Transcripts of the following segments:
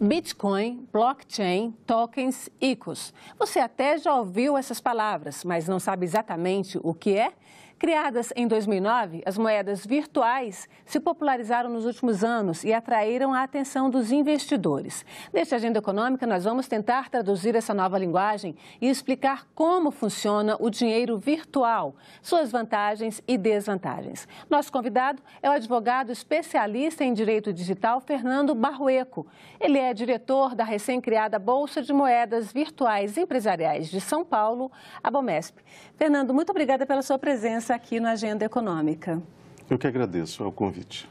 Bitcoin, blockchain, tokens, ICOs. Você até já ouviu essas palavras, mas não sabe exatamente o que é? Criadas em 2009, as moedas virtuais se popularizaram nos últimos anos e atraíram a atenção dos investidores. Neste Agenda Econômica, nós vamos tentar traduzir essa nova linguagem e explicar como funciona o dinheiro virtual, suas vantagens e desvantagens. Nosso convidado é o advogado especialista em direito digital, Fernando Barrueco. Ele é diretor da recém-criada Bolsa de Moedas Virtuais Empresariais de São Paulo, a Bomesp. Fernando, muito obrigada pela sua presença aqui no Agenda Econômica. Eu que agradeço o convite.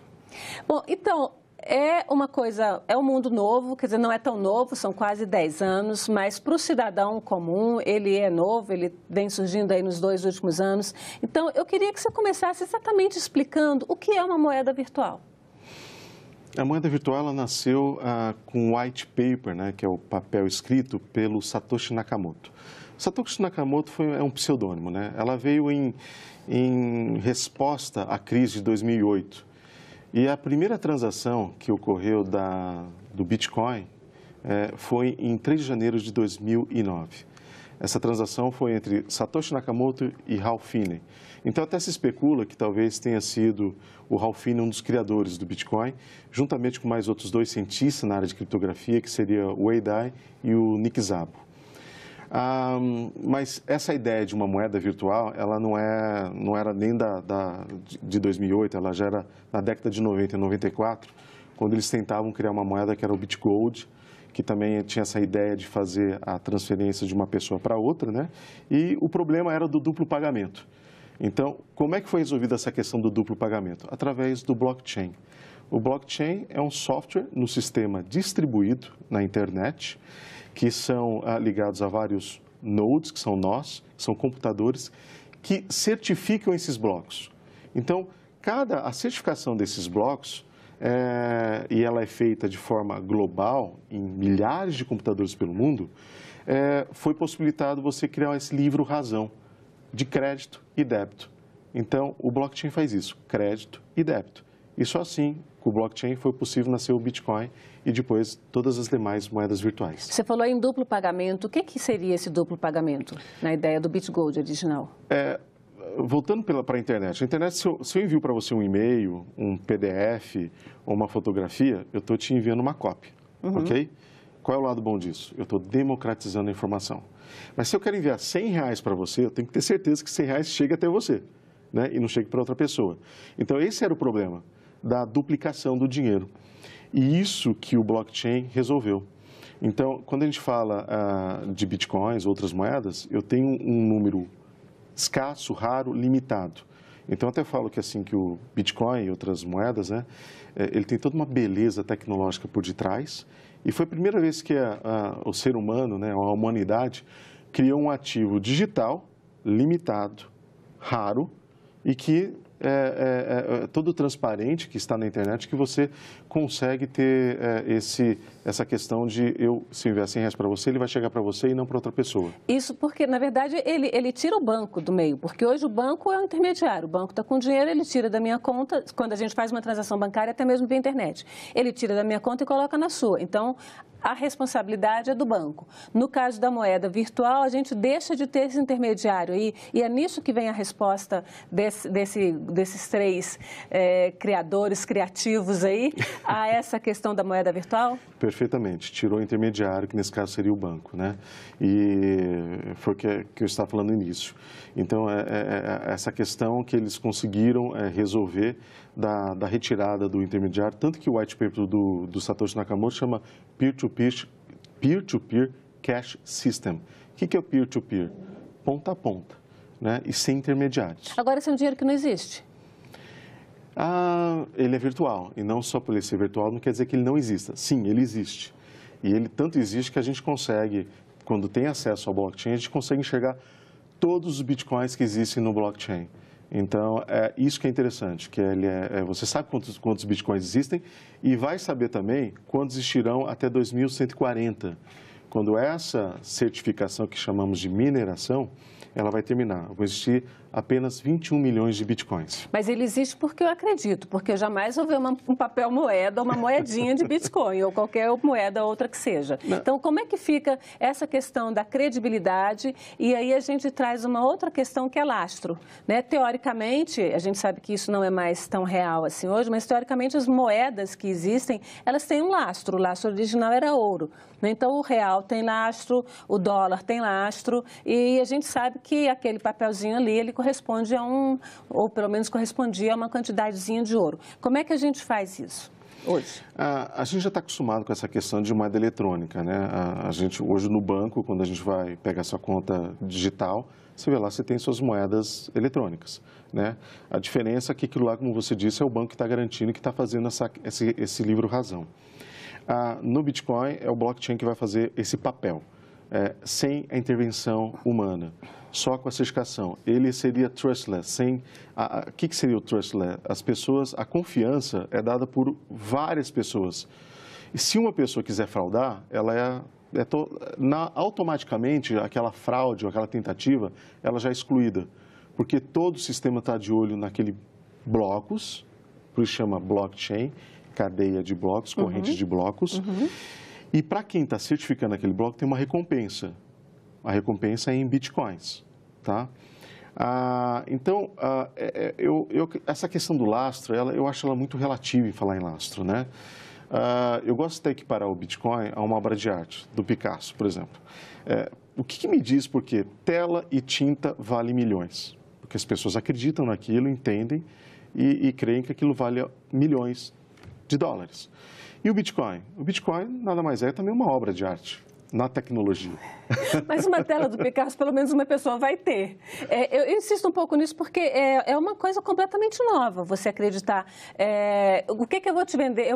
Bom, então, é um mundo novo, quer dizer, não é tão novo, são quase 10 anos, mas para o cidadão comum, ele é novo, ele vem surgindo aí nos 2 últimos anos. Então, eu queria que você começasse exatamente explicando o que é uma moeda virtual. A moeda virtual ela nasceu com o white paper, né, que é o papel escrito pelo Satoshi Nakamoto. Satoshi Nakamoto é um pseudônimo, né? Ela veio em resposta à crise de 2008. E a primeira transação que ocorreu do Bitcoin foi em 3 de janeiro de 2009. Essa transação foi entre Satoshi Nakamoto e Ralph Finney. Então, até se especula que talvez tenha sido o Ralph Finney um dos criadores do Bitcoin, juntamente com mais outros 2 cientistas na área de criptografia, que seria o Wei Dai e o Nick Szabo. Mas essa ideia de uma moeda virtual, ela não era nem de 2008, ela já era na década de 90 e 94, quando eles tentavam criar uma moeda que era o BitGold, que também tinha essa ideia de fazer a transferência de uma pessoa para outra, né? E o problema era do duplo pagamento. Então, como é que foi resolvida essa questão do duplo pagamento? Através do blockchain. O blockchain é um software no sistema distribuído na internet, que são ligados a vários nodes, que são nós, são computadores, que certificam esses blocos. Então, a certificação desses blocos, e ela é feita de forma global, em milhares de computadores pelo mundo, foi possibilitado você criar esse livro-razão de crédito e débito. Então, o blockchain faz isso, crédito e débito. E só assim, com o blockchain, foi possível nascer o Bitcoin e depois todas as demais moedas virtuais. Você falou em duplo pagamento. O que seria esse duplo pagamento na ideia do BitGold original? Voltando para a internet. Se eu envio para você um e-mail, um PDF ou uma fotografia, eu estou te enviando uma cópia, ok? Qual é o lado bom disso? Eu estou democratizando a informação. Mas se eu quero enviar R$100 para você, eu tenho que ter certeza que R$100 chega até você, né? E não chegue para outra pessoa. Então, esse era o problema da duplicação do dinheiro. E isso que o blockchain resolveu. Então, quando a gente fala de bitcoins, outras moedas, eu tenho um número escasso, raro, limitado. Então, até falo que assim que o Bitcoin e outras moedas, né, ele tem toda uma beleza tecnológica por detrás. E foi a primeira vez que o ser humano, né, a humanidade, criou um ativo digital, limitado, raro, e que todo transparente que está na internet, que você consegue ter essa questão de se eu enviar R$100 para você, ele vai chegar para você e não para outra pessoa. Isso porque, na verdade, ele tira o banco do meio, porque hoje o banco é um intermediário. O banco está com dinheiro, ele tira da minha conta, quando a gente faz uma transação bancária, até mesmo via internet. Ele tira da minha conta e coloca na sua. Então, a responsabilidade é do banco. No caso da moeda virtual, a gente deixa de ter esse intermediário aí, e é nisso que vem a resposta desses 3 criadores criativos aí a essa questão da moeda virtual? Perfeitamente. Tirou o intermediário, que nesse caso seria o banco, né? E foi o que eu estava falando no início. Então, essa questão que eles conseguiram resolver da retirada do intermediário, tanto que o white paper do Satoshi Nakamoto chama Peer-to-Peer Cash System. O que é o peer-to-peer? Ponta a ponta, né? E sem intermediários. Agora, esse é um dinheiro que não existe? Ele é virtual, e não só por ele ser virtual, não quer dizer que ele não exista. Sim, ele existe. E ele tanto existe que a gente consegue, quando tem acesso ao blockchain, a gente consegue enxergar todos os bitcoins que existem no blockchain. Então, é isso que é interessante, que você sabe quantos bitcoins existem e vai saber também quantos existirão até 2140, quando essa certificação que chamamos de mineração, ela vai terminar. Vão existir apenas 21 milhões de bitcoins. Mas ele existe porque eu acredito, porque eu jamais vou ver um papel moeda, uma moedinha de Bitcoin, ou qualquer moeda outra que seja. Não. Então, como é que fica essa questão da credibilidade? E aí a gente traz uma outra questão que é lastro, né? Teoricamente, a gente sabe que isso não é mais tão real assim hoje, mas teoricamente as moedas que existem, elas têm um lastro. O lastro original era ouro, né? Então, o real tem lastro, o dólar tem lastro, e a gente sabe que aquele papelzinho ali, ele corresponde a ou pelo menos correspondia a uma quantidadezinha de ouro. Como é que a gente faz isso hoje? A gente já está acostumado com essa questão de moeda eletrônica, né? A gente, hoje no banco, quando a gente vai pegar sua conta digital, você vê lá, você tem suas moedas eletrônicas, né? A diferença é que aquilo lá, como você disse, é o banco que está garantindo, que está fazendo esse livro razão. No Bitcoin, é o blockchain que vai fazer esse papel, sem a intervenção humana, só com a certificação. Ele seria trustless. O que seria o trustless? A confiança é dada por várias pessoas. E se uma pessoa quiser fraudar, ela automaticamente aquela fraude, ou aquela tentativa, ela já é excluída, porque todo o sistema está de olho naquele blocos, por isso chama blockchain, cadeia de blocos, corrente de blocos. E para quem está certificando aquele bloco, tem uma recompensa. A recompensa é em bitcoins, tá? Então, essa questão do lastro, eu acho ela muito relativa em falar em lastro, né? Eu gosto de equiparar o Bitcoin a uma obra de arte, do Picasso, por exemplo. O que me diz porque tela e tinta valem milhões? Porque as pessoas acreditam naquilo, entendem e creem que aquilo vale milhões de dólares. E o Bitcoin? O Bitcoin nada mais é também uma obra de arte na tecnologia. Mas uma tela do Picasso, pelo menos uma pessoa vai ter. Eu insisto um pouco nisso porque é uma coisa completamente nova você acreditar. O que eu vou te vender?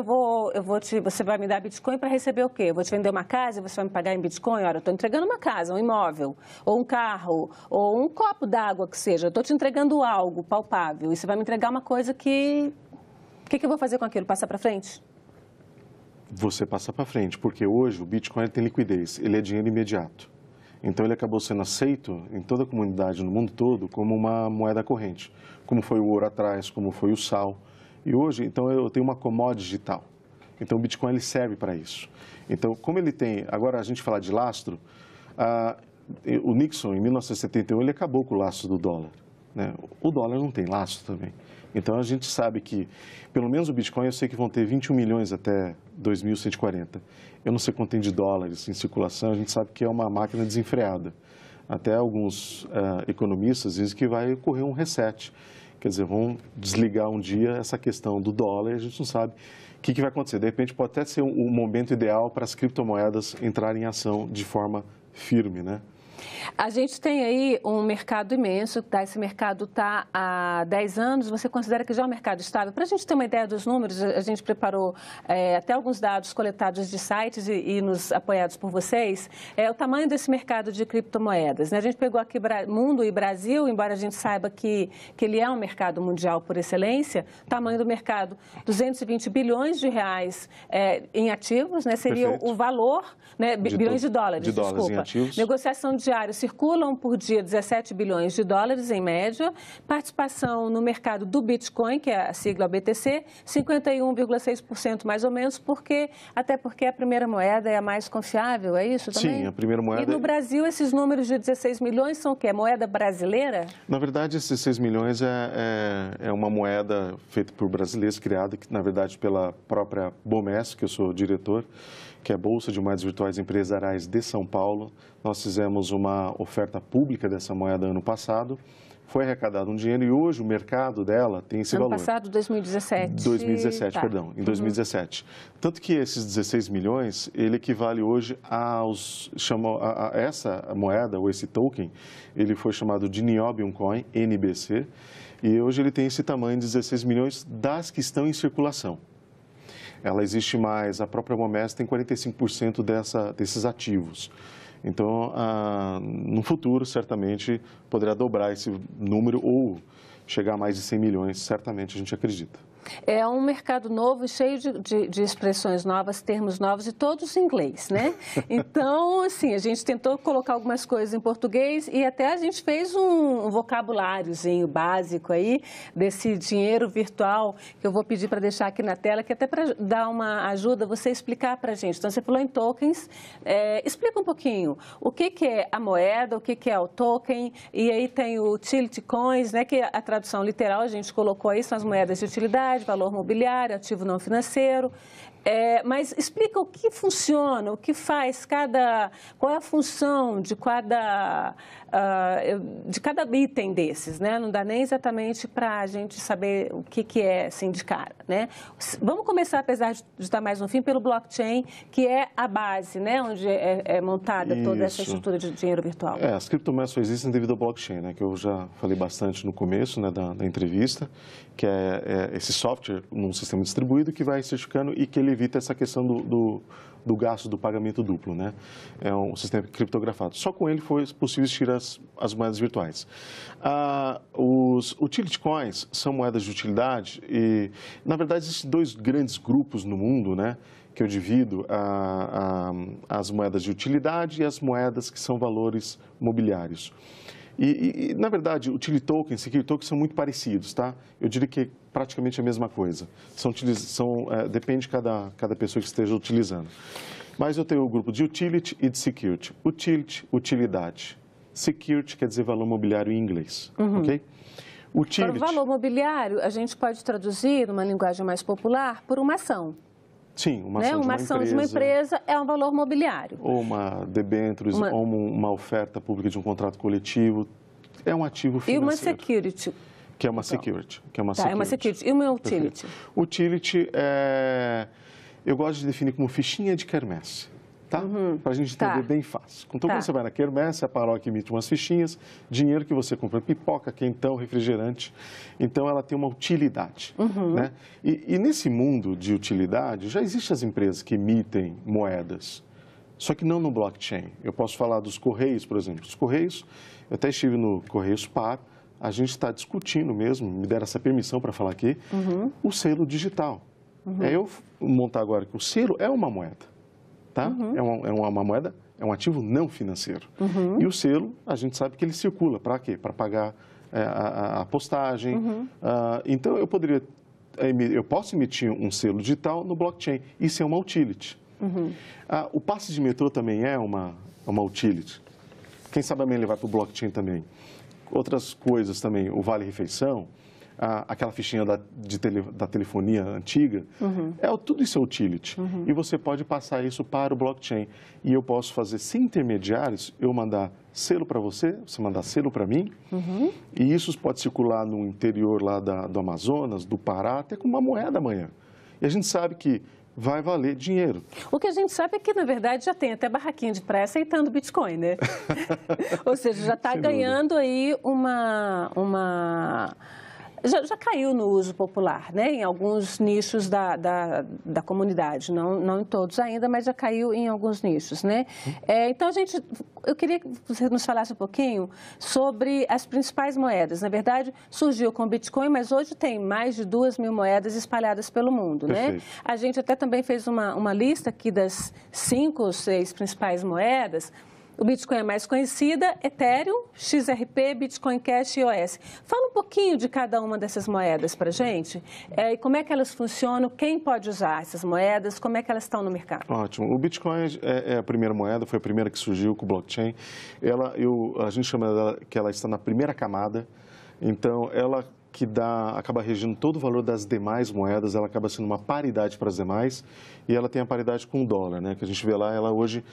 Você vai me dar Bitcoin para receber o quê? Eu vou te vender uma casa e você vai me pagar em Bitcoin? Ora, eu estou entregando uma casa, um imóvel, ou um carro, ou um copo d'água que seja. Eu estou te entregando algo palpável e você vai me entregar uma coisa que... O que eu vou fazer com aquilo? Passar para frente? Você passa para frente, porque hoje o Bitcoin tem liquidez, ele é dinheiro imediato. Então ele acabou sendo aceito em toda a comunidade no mundo todo como uma moeda corrente, como foi o ouro atrás, como foi o sal. E hoje, então eu tenho uma commodity digital. Então o Bitcoin ele serve para isso. Então, como ele tem, agora a gente falar de lastro, o Nixon em 1971 ele acabou com o lastro do dólar, né? O dólar não tem lastro também. Então, a gente sabe que, pelo menos o Bitcoin, eu sei que vão ter 21 milhões até 2140. Eu não sei quanto tem de dólares em circulação, a gente sabe que é uma máquina desenfreada. Até alguns economistas dizem que vai ocorrer um reset. Quer dizer, vão desligar um dia essa questão do dólar e a gente não sabe o que vai acontecer. De repente, pode até ser o momento ideal para as criptomoedas entrarem em ação de forma firme, né? A gente tem aí um mercado imenso, tá? Esse mercado está há 10 anos, você considera que já é um mercado estável? Para a gente ter uma ideia dos números, a gente preparou até alguns dados coletados de sites e nos apoiados por vocês, o tamanho desse mercado de criptomoedas, né? A gente pegou aqui mundo e Brasil, embora a gente saiba que ele é um mercado mundial por excelência, tamanho do mercado, 220 bilhões de reais em ativos, né? Seria Perfeito. o valor, né? Bilhões de dólares, desculpa. Em ativos. Negociação diária circulam por dia 17 bilhões de dólares em média. Participação no mercado do Bitcoin, que é a sigla BTC, 51,6% mais ou menos, até porque a primeira moeda é a mais confiável, é isso também? Sim, a primeira moeda... E no Brasil, esses números de 16 milhões são o quê? Moeda brasileira? Na verdade, esses 6 milhões é uma moeda feita por brasileiros, criada, na verdade, pela própria BOMES, que eu sou diretor, que é a Bolsa de Moedas Virtuais Empresariais de São Paulo. Nós fizemos uma oferta pública dessa moeda ano passado, foi arrecadado um dinheiro e hoje o mercado dela tem esse valor. Ano passado, 2017. 2017, tá. Perdão, em 2017. Tanto que esses 16 milhões, ele equivale hoje a essa moeda, ou esse token, ele foi chamado de Niobium Coin, NBC, e hoje ele tem esse tamanho de 16 milhões das que estão em circulação. Ela existe mais, a própria Momes tem 45% desses ativos. Então, no futuro, certamente, poderá dobrar esse número ou chegar a mais de 100 milhões, certamente a gente acredita. É um mercado novo, cheio de expressões novas, termos novos e todos em inglês, né? Então, assim, a gente tentou colocar algumas coisas em português e até a gente fez um vocabuláriozinho básico aí desse dinheiro virtual que eu vou pedir para deixar aqui na tela, que até para dar uma ajuda você explicar para a gente. Então, você falou em tokens, explica um pouquinho o que é a moeda, o que é o token, e aí tem o utility coins, né? Que a tradução literal a gente colocou aí, são as moedas de utilidade, valor mobiliário, ativo não financeiro. Mas explica o que funciona, o que faz qual é a função de cada item desses, né? Não dá nem exatamente para a gente saber o que é assim de cara, né? Vamos começar, apesar de estar mais no fim, pelo blockchain, que é a base, né? Onde é montada toda essa estrutura de dinheiro virtual. As criptomoedas só existem devido ao blockchain, né? Que eu já falei bastante no começo, né, da entrevista, que é esse software num sistema distribuído que vai certificando e que ele evita essa questão do gasto do pagamento duplo, né? É um sistema criptografado. Só com ele foi possível tirar as moedas virtuais. Os utility coins são moedas de utilidade e, na verdade, existem dois grandes grupos no mundo, né? Que eu divido as moedas de utilidade e as moedas que são valores mobiliários. E na verdade, utility token e security token são muito parecidos, tá? Eu diria que é praticamente a mesma coisa. Depende de cada pessoa que esteja utilizando. Mas eu tenho o grupo de utility e de security. Utility, utilidade. Security quer dizer valor mobiliário em inglês, ok? Utility. Para o valor mobiliário, a gente pode traduzir, numa linguagem mais popular, por uma ação. Sim, uma né? ação, uma ação de uma empresa é um valor mobiliário. Ou uma debêntures, ou uma oferta pública de um contrato coletivo. É um ativo financeiro. E uma security. Que é uma security. Que é uma é uma security. E uma utility? Perfeito. Utility, eu gosto de definir como fichinha de quermesse. Tá? Para a gente entender bem fácil. Então, quando você vai na quermesse, a paróquia emite umas fichinhas, dinheiro que você compra pipoca, quentão, refrigerante. Então, ela tem uma utilidade. Né? E nesse mundo de utilidade, já existem as empresas que emitem moedas, só que não no blockchain. Eu posso falar dos Correios, por exemplo. Os Correios, eu até estive no Correios Par, a gente está discutindo mesmo, me deram essa permissão para falar aqui, o selo digital. Eu montar agora que o selo é uma moeda. Tá? É uma moeda, é um ativo não financeiro. E o selo, a gente sabe que ele circula. Para quê? Para pagar a postagem. Então, eu posso emitir um selo digital no blockchain. Isso é uma utility. O passe de metrô também é uma utility. Quem sabe amanhã ele vai para o blockchain também. Outras coisas também, o vale-refeição, aquela fichinha da telefonia antiga, tudo isso é utility. E você pode passar isso para o blockchain. E eu posso fazer sem intermediários, eu mandar selo para você mandar selo para mim, e isso pode circular no interior lá do Amazonas, do Pará, até com uma moeda amanhã. E a gente sabe que vai valer dinheiro. O que a gente sabe é que, na verdade, já tem até barraquinha de praia aceitando Bitcoin, né? Ou seja, já está ganhando aí Já caiu no uso popular, né? Em alguns nichos da comunidade, não em todos ainda, mas já caiu em alguns nichos, né? Então, eu queria que você nos falasse um pouquinho sobre as principais moedas. Na verdade, surgiu com o Bitcoin, mas hoje tem mais de 2.000 moedas espalhadas pelo mundo, né? A gente até também fez uma lista aqui das 5 ou 6 principais moedas. O Bitcoin é mais conhecida, Ethereum, XRP, Bitcoin Cash e EOS. Fala um pouquinho de cada uma dessas moedas para a gente. E como é que elas funcionam, quem pode usar essas moedas, como é que elas estão no mercado? Ótimo. O Bitcoin é a primeira moeda, foi a primeira que surgiu com o blockchain. A gente chama dela que ela está na primeira camada, então ela acaba regindo todo o valor das demais moedas, ela acaba sendo uma paridade para as demais, e ela tem a paridade com o dólar, né? Que a gente vê lá, ela hoje,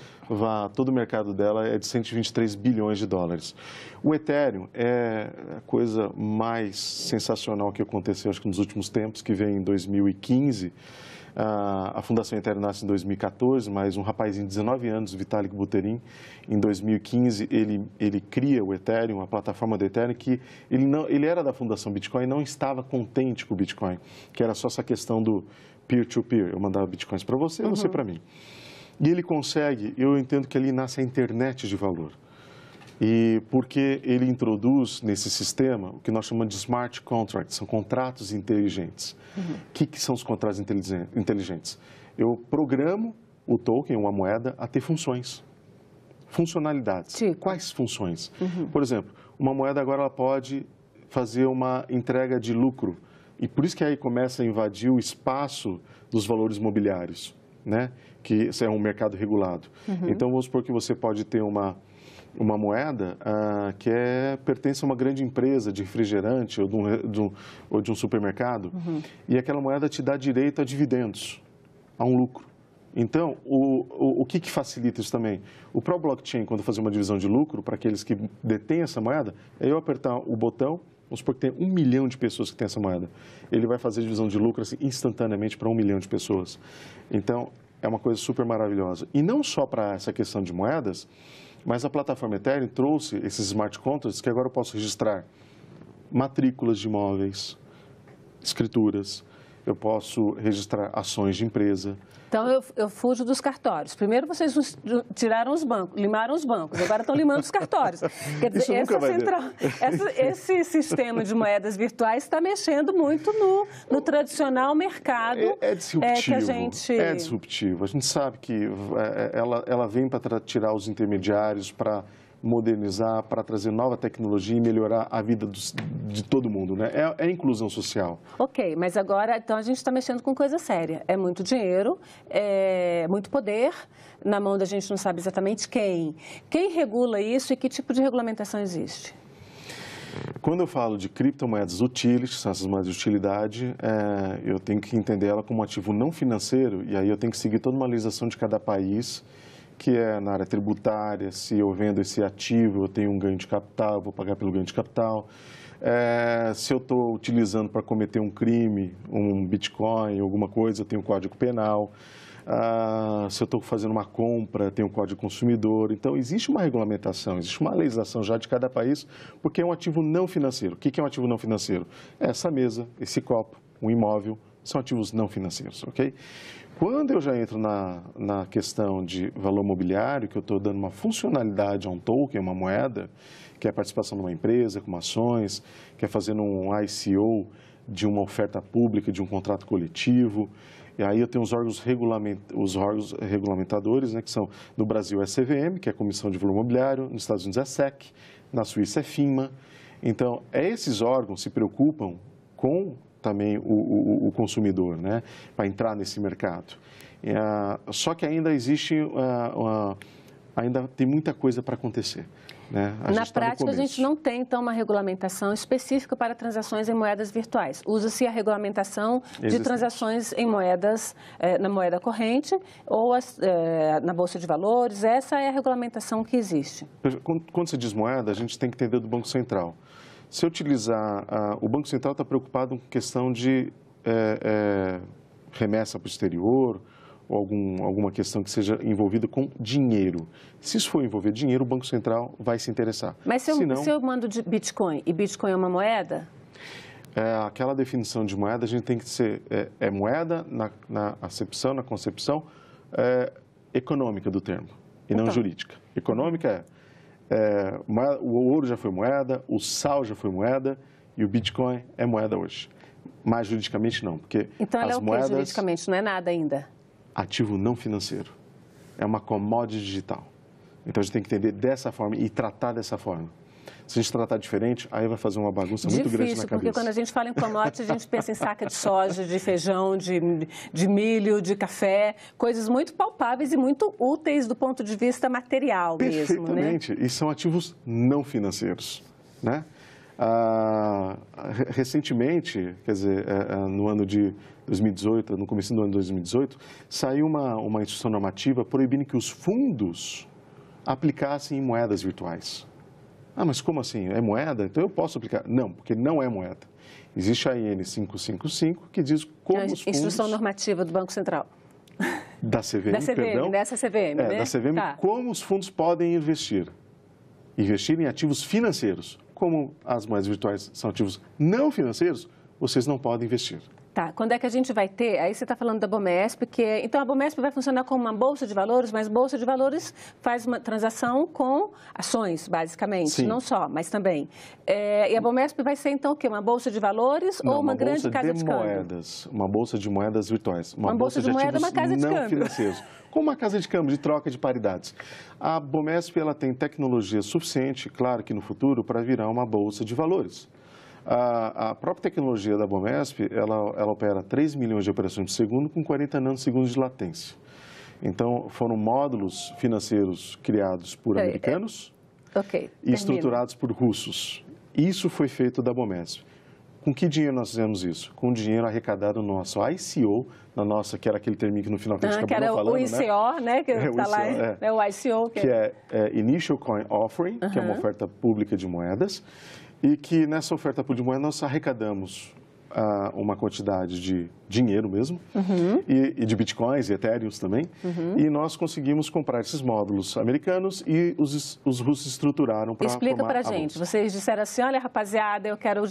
todo o mercado dela é de 123 bilhões de dólares. O Ethereum é a coisa mais sensacional que aconteceu, acho que nos últimos tempos, que veio em 2015, a Fundação Ethereum nasce em 2014, mas um rapazinho de 19 anos, Vitalik Buterin, em 2015, ele cria o Ethereum, a plataforma do Ethereum, que ele era da Fundação Bitcoin e não estava contente com o Bitcoin, que era só essa questão do peer-to-peer, eu mandava Bitcoins para você, você para mim. E ele consegue, eu entendo que ali nasce a internet de valor. E porque ele introduz nesse sistema o que nós chamamos de smart contracts, são contratos inteligentes. O que são os contratos inteligentes? Eu programo o token, uma moeda, a ter funções, funcionalidades. Tipo? Quais funções? Por exemplo, uma moeda agora ela pode fazer uma entrega de lucro e por isso que aí começa a invadir o espaço dos valores mobiliários, né? Que isso é um mercado regulado. Então, vamos supor que você pode ter uma moeda que pertence a uma grande empresa de refrigerante ou de um supermercado e aquela moeda te dá direito a dividendos, a um lucro. Então, o que facilita isso também? O próprio blockchain, quando fazer uma divisão de lucro para aqueles que detêm essa moeda, é eu apertar o botão, vamos supor que tem 1 milhão de pessoas que têm essa moeda. Ele vai fazer divisão de lucro assim, instantaneamente para 1 milhão de pessoas. Então, é uma coisa super maravilhosa. E não só para essa questão de moedas, mas a plataforma Ethereum trouxe esses smart contracts que agora eu posso registrar matrículas de imóveis, escrituras, eu posso registrar ações de empresa. Então, eu fujo dos cartórios. Primeiro, vocês tiraram os bancos, limaram os bancos, agora estão limando os cartórios. Quer dizer, esse sistema de moedas virtuais está mexendo muito no tradicional mercado disruptivo, que a gente... É disruptivo. A gente sabe que ela vem para tirar os intermediários, para modernizar, para trazer nova tecnologia e melhorar a vida de todo mundo, né? É inclusão social. Ok, mas agora, então, a gente está mexendo com coisa séria. É muito dinheiro, é muito poder, na mão da gente não sabe exatamente quem. Quem regula isso e que tipo de regulamentação existe? Quando eu falo de criptomoedas utilities, são essas moedas de utilidade, eu tenho que entender ela como um ativo não financeiro e aí eu tenho que seguir toda uma legislação de cada país, que é na área tributária, se eu vendo esse ativo, eu tenho um ganho de capital, eu vou pagar pelo ganho de capital. Se eu estou utilizando para cometer um crime, um Bitcoin, alguma coisa, eu tenho um código penal. Se eu estou fazendo uma compra, tem um código consumidor. Então, existe uma regulamentação, existe uma legislação já de cada país, porque é um ativo não financeiro. O que é um ativo não financeiro? Essa mesa, esse copo, um imóvel, são ativos não financeiros, ok? Quando eu já entro na questão de valor mobiliário, que eu estou dando uma funcionalidade a um token, uma moeda, que é a participação de uma empresa com ações, que é fazendo um ICO de uma oferta pública, de um contrato coletivo, e aí eu tenho os órgãos regulamentadores, né, que são, no Brasil é a CVM, que é a Comissão de Valor Mobiliário, nos Estados Unidos é a SEC, na Suíça é FINMA. Então, esses órgãos se preocupam com também o consumidor, né, para entrar nesse mercado. Só que ainda existe, ainda tem muita coisa para acontecer. Né? Na prática, a gente não tem, então, uma regulamentação específica para transações em moedas virtuais. Usa-se a regulamentação de transações em moedas, na moeda corrente ou na Bolsa de Valores. Essa é a regulamentação que existe. Quando se diz moeda, a gente tem que entender do Banco Central. Se eu utilizar, o Banco Central está preocupado com questão de remessa para o exterior ou alguma questão que seja envolvida com dinheiro. Se isso for envolver dinheiro, o Banco Central vai se interessar. Mas se eu mando de Bitcoin, e Bitcoin é uma moeda? Aquela definição de moeda, a gente tem que ser moeda na acepção, na concepção econômica do termo, e não jurídica. Econômica o ouro já foi moeda, o sal já foi moeda e o Bitcoin é moeda hoje. Mas juridicamente não, porque então ela é o que juridicamente? Não é nada ainda? Ativo não financeiro. É uma commodity digital. Então a gente tem que entender dessa forma e tratar dessa forma. Se a gente tratar diferente, aí vai fazer uma bagunça muito grande na cabeça. Porque quando a gente fala em commodity, a gente pensa em saca de soja, de feijão, de milho, de café, coisas muito palpáveis e muito úteis do ponto de vista material mesmo, né? Perfeitamente. E são ativos não financeiros, né? Recentemente, quer dizer, no ano de 2018, no começo do ano de 2018, saiu uma instrução normativa proibindo que os fundos aplicassem em moedas virtuais. Mas como assim? É moeda? Então eu posso aplicar? Não, porque não é moeda. Existe a IN 555 que diz como os fundos... Instrução normativa do Banco Central. Da CVM, perdão. Dessa CVM, né? Da CVM, como os fundos podem investir. Investir em ativos financeiros. Como as moedas virtuais são ativos não financeiros, vocês não podem investir. Tá, quando é que a gente vai ter? Aí você está falando da Bomesp, então a Bomesp vai funcionar como uma bolsa de valores, mas bolsa de valores faz uma transação com ações, basicamente, Sim. Não só, mas também. E a Bomesp vai ser então o quê? Uma bolsa de valores ou uma grande casa de câmbio? Moedas, uma bolsa de moedas virtuais, uma bolsa de moeda, uma casa de não câmbio. financeiros, como uma casa de câmbio de troca de paridades. A Bomesp ela tem tecnologia suficiente, claro que no futuro, para virar uma bolsa de valores. A própria tecnologia da Bomesp, ela opera 3 milhões de operações por segundo com 40 nanosegundos de latência. Então, foram módulos financeiros criados por americanos e estruturados por russos. Isso foi feito da Bomesp. Com que dinheiro nós fizemos isso? Com dinheiro arrecadado no nosso ICO, que era aquele terminho que no final que a gente acabou falando, o ICO, né? Que está lá, é o ICO. Que é Initial Coin Offering, que é uma oferta pública de moedas. E que nessa oferta de moeda nós arrecadamos uma quantidade de dinheiro mesmo, e de bitcoins e ethereums também, e nós conseguimos comprar esses módulos americanos e os russos estruturaram para Explica para a gente, vocês disseram assim, olha rapaziada, eu quero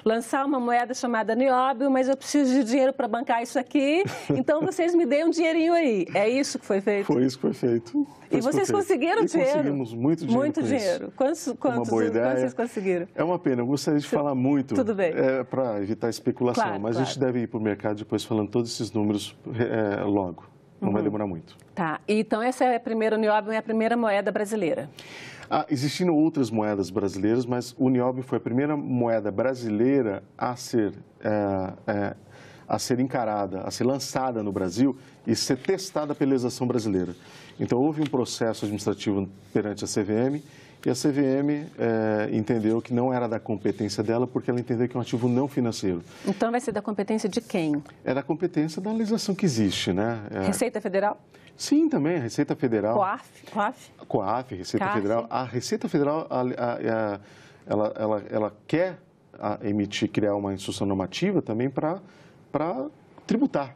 lançar uma moeda chamada Nióbio, mas eu preciso de dinheiro para bancar isso aqui, então vocês me deem um dinheirinho aí. É isso que foi feito? Foi isso que foi feito. E vocês conseguiram dinheiro? Conseguimos muito dinheiro. Muito dinheiro. Quantos vocês conseguiram? É uma pena, eu gostaria de falar muito. Tudo bem. Para evitar especulação, claro, mas a gente deve ir para o mercado depois falando todos esses números logo. Não vai demorar muito. Tá. Então essa é a primeira, o Nióbio é a primeira moeda brasileira. Existiram outras moedas brasileiras, mas o Nióbio foi a primeira moeda brasileira a ser encarada, a ser lançada no Brasil e ser testada pela legislação brasileira. Então, houve um processo administrativo perante a CVM e a CVM entendeu que não era da competência dela porque ela entendeu que é um ativo não financeiro. Então, vai ser da competência de quem? É da competência da legislação que existe, né? Receita Federal? Sim, também, a Receita Federal. COAF, Receita Federal. A Receita Federal, ela quer criar uma instrução normativa também para tributar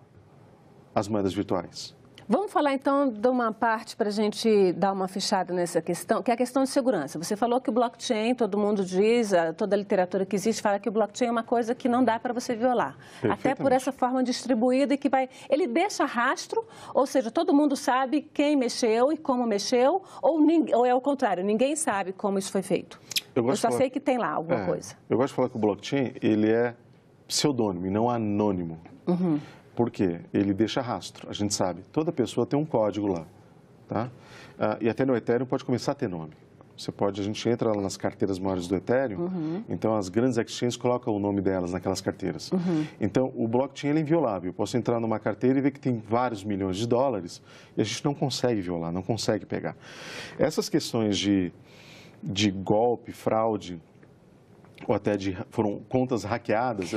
as moedas virtuais. Vamos falar, então, de uma parte para a gente dar uma fechada nessa questão, que é a questão de segurança. Você falou que o blockchain, todo mundo diz, toda a literatura que existe fala que o blockchain é uma coisa que não dá para você violar. Até por essa forma distribuída e que ele deixa rastro, ou seja, todo mundo sabe quem mexeu e como mexeu, ou é o contrário, ninguém sabe como isso foi feito. Eu só sei que tem lá alguma coisa. Eu gosto de falar que o blockchain, ele é pseudônimo e não anônimo. Por quê? Ele deixa rastro, a gente sabe. Toda pessoa tem um código lá, tá? E até no Ethereum pode começar a ter nome. A gente entra lá nas carteiras maiores do Ethereum, então as grandes exchanges colocam o nome delas naquelas carteiras. Então, o blockchain ele é inviolável. Eu posso entrar numa carteira e ver que tem vários milhões de dólares e a gente não consegue violar, não consegue pegar. Essas questões de golpe, fraude, ou até foram contas hackeadas...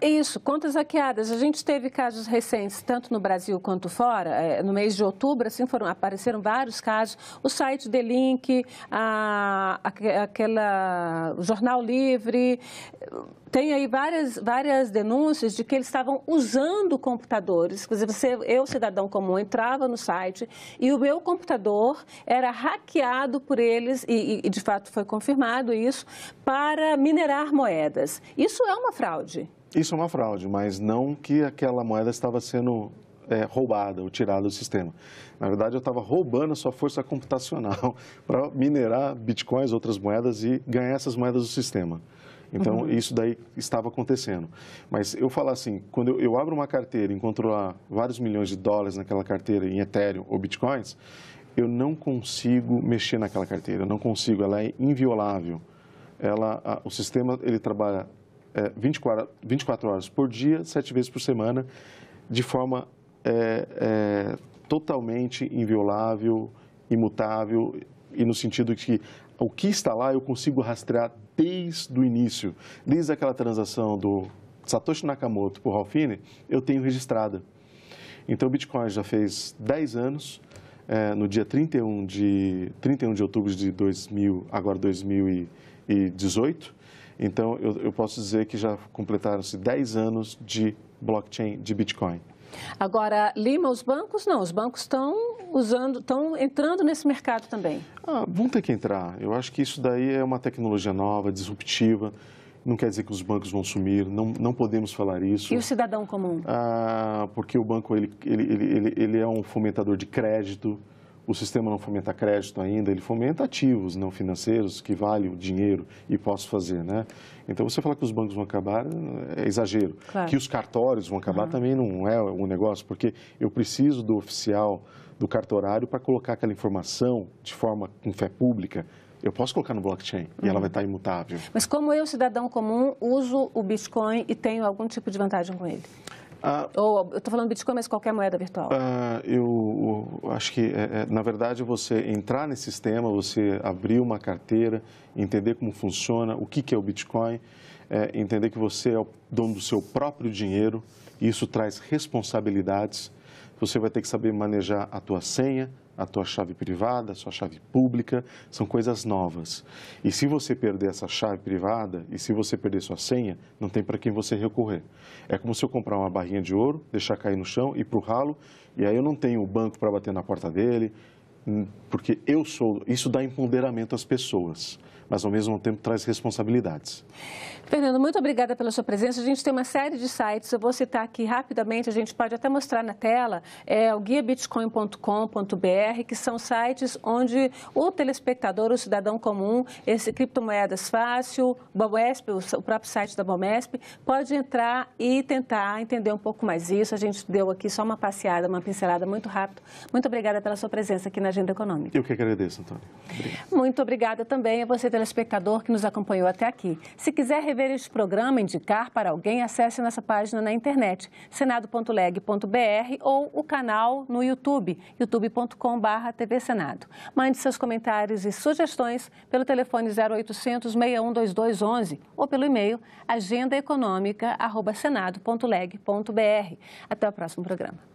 Isso, contas hackeadas. A gente teve casos recentes, tanto no Brasil quanto fora. No mês de outubro, assim, apareceram vários casos. O site The-Link, o Jornal Livre. Tem aí várias denúncias de que eles estavam usando computadores. Quer dizer, eu, cidadão comum, entrava no site e o meu computador era hackeado por eles, e de fato foi confirmado isso, para minerar moedas. Isso é uma fraude. Isso é uma fraude, mas não que aquela moeda estava sendo roubada ou tirada do sistema. Na verdade, eu estava roubando a sua força computacional para minerar bitcoins, outras moedas e ganhar essas moedas do sistema. Então, isso daí estava acontecendo. Mas eu falo assim, quando eu abro uma carteira e encontro lá vários milhões de dólares naquela carteira em Ethereum ou bitcoins, eu não consigo mexer naquela carteira, eu não consigo, ela é inviolável. O sistema, ele trabalha 24 horas por dia, 7 vezes por semana, de forma totalmente inviolável, imutável, e no sentido de que o que está lá eu consigo rastrear desde o início, desde aquela transação do Satoshi Nakamoto por Ralph Finney, eu tenho registrada. Então o Bitcoin já fez 10 anos, no dia 31 de outubro de 2018, então eu posso dizer que já completaram-se 10 anos de blockchain de Bitcoin. Agora, Lima, os bancos não, os bancos estão entrando nesse mercado também. Vão ter que entrar. Eu acho que isso daí é uma tecnologia nova, disruptiva. não quer dizer que os bancos vão sumir, não podemos falar isso. E o cidadão comum? Porque o banco ele é um fomentador de crédito, o sistema não fomenta crédito ainda, ele fomenta ativos não financeiros que valem o dinheiro e posso fazer, né? Então, você falar que os bancos vão acabar é exagero. Claro. Que os cartórios vão acabar também não é um negócio, porque eu preciso do oficial, do cartorário, para colocar aquela informação de forma com fé pública. Eu posso colocar no blockchain e ela vai estar imutável. Mas como eu, cidadão comum, uso o Bitcoin e tenho algum tipo de vantagem com ele? Ou eu estou falando Bitcoin, mas qualquer moeda virtual? Eu acho que, na verdade, você entrar nesse sistema, você abrir uma carteira, entender como funciona, o que é o Bitcoin, entender que você é o dono do seu próprio dinheiro, e isso traz responsabilidades. Você vai ter que saber manejar a tua senha, a tua chave privada, a sua chave pública, são coisas novas. E se você perder essa chave privada e se você perder sua senha, não tem para quem você recorrer. É como se eu comprar uma barrinha de ouro, deixar cair no chão, ir para o ralo, e aí eu não tenho o banco para bater na porta dele, porque isso dá empoderamento às pessoas, mas ao mesmo tempo traz responsabilidades. Fernando, muito obrigada pela sua presença. A gente tem uma série de sites, eu vou citar aqui rapidamente, a gente pode até mostrar na tela, o guiabitcoin.com.br, que são sites onde o telespectador, o cidadão comum, esse Criptomoedas Fácil, Bomesp, o próprio site da Bomesp, pode entrar e tentar entender um pouco mais isso. A gente deu aqui só uma passeada, uma pincelada muito rápida. Muito obrigada pela sua presença aqui na Agenda Econômica. Eu que agradeço, Antônio. Obrigado. Muito obrigada também a você, telespectador, que nos acompanhou até aqui. Se quiser rever este programa, indicar para alguém, acesse nossa página na internet, senado.leg.br ou o canal no YouTube, youtube.com/TV Senado. Mande seus comentários e sugestões pelo telefone 0800 612211 ou pelo e-mail agendaeconomica@senado.leg.br. Até o próximo programa.